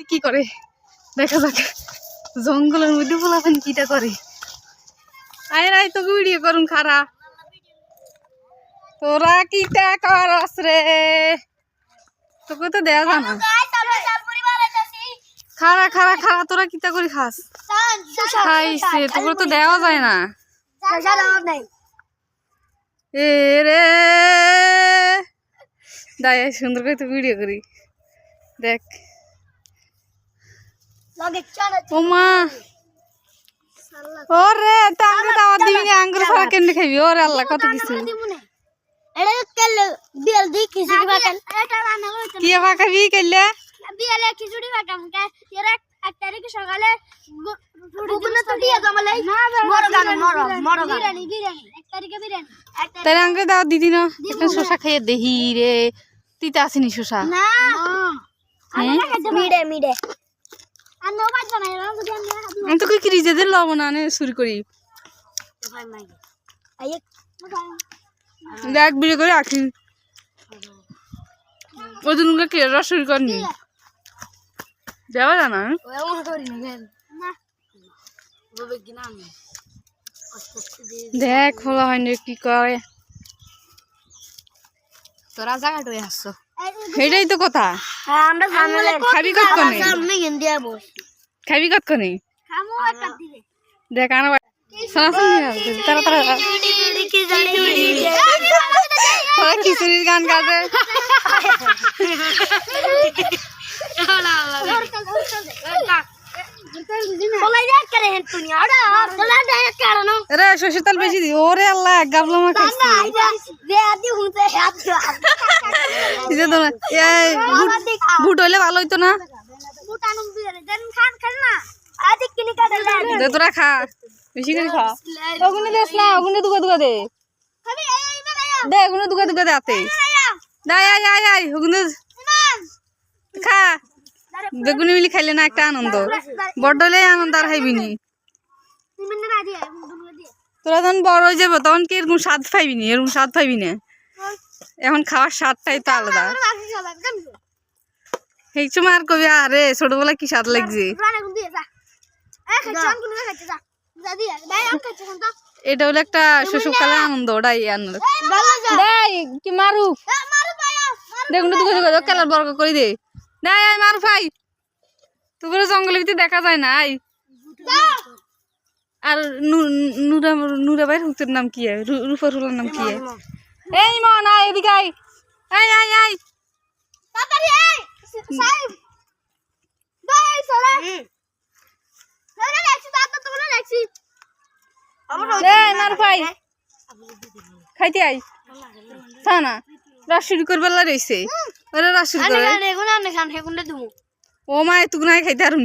কি করে দেখা যাক জঙ্গলের মধ্যে পোলাপান কিটা করে আয় রাই তোকে ভিডিও করুন খারা তোরা কিটা করস রে তোকে তো দেয়া জানা খারা খারা খারা তোরা কিটা করে খাস খাইছে তোকে তো দেওয়া যায় না এ রে দাই সুন্দর করে তো ভিডিও করি দেখ ওমা ওরে টাঙ্গে দাওয়াত দিবি না আঙ্গুর ছাড়া কেন খাবি ওরে আল্লাহ কত কিছু কি আবার খাবি কেলে বিয়ালে খিচুড়ি খাটাম এক তারিখে সকালে গুগলে তো দিয়ে জমালাই বিরিয়ানি এক তারিখে বিরিয়ানি তাই আঙ্গুর দাওয়াত দিদি না একটা শসা খাইয়ে দেহি রে তিতা আসেনি শসা না মিডে মিডে আর নো বাজ বানাই না যদি আমি তো কই ফ্রিজে দিল লবণ আনে চুরি করি দেখ বিড়ি করে রাখি ওই দিনকে কি রস চুরি করনি যাওয়া জানা দেখ খোলা হয়নি কি করে তোরা জায়গাটা আসছো সেটাই তো কথা খাবি কতক্ষণে খাবি কতক্ষণে দেখ আনা তারা তারা খিচুড়ির গান গাছে রে সরষের তেল বেশি দি ওরে আল্লাহ এক গাবলা মা খাইছি বুট হইলে ভালো হইতো না তোরা খা বেশি করে খা ওগুনে দেস না ওগুনে দুগা দুগা দে দে ওগুনে দুগা দুগা দে আতে দাই আয় আয় আয় ওগুনে খা বেগুনি মিলি খাইলে না একটা আনন্দ বড় হলে আনন্দ আর খাইবিনি তোরা যখন বড় হয়ে যাবো তখন কি এরকম স্বাদ পাইবি না এরকম স্বাদ পাইবি না এখন খাওয়ার স্বাদটাই তো আলাদা এই সময় আর কবি আরে ছোটবেলা কি স্বাদ লাগছে এটা হলো একটা শৈশবকালের আনন্দ ওটাই আনন্দ কি মারু দেখুন কালার বর্গ করে দে নাই আয় মারু ভাই তোর জঙ্গলের ভিতরে দেখা যায় না আই আর নুরা ভাই হুতের নাম কি রূপর হুলার নাম কি এই মন আয় এদিকে আয় আয় আয় আয় খাইতে আই না রাস শুরু করবার রয়েছে ওরা রাস শুরু করে ও মা তুই নাই খাইতে আর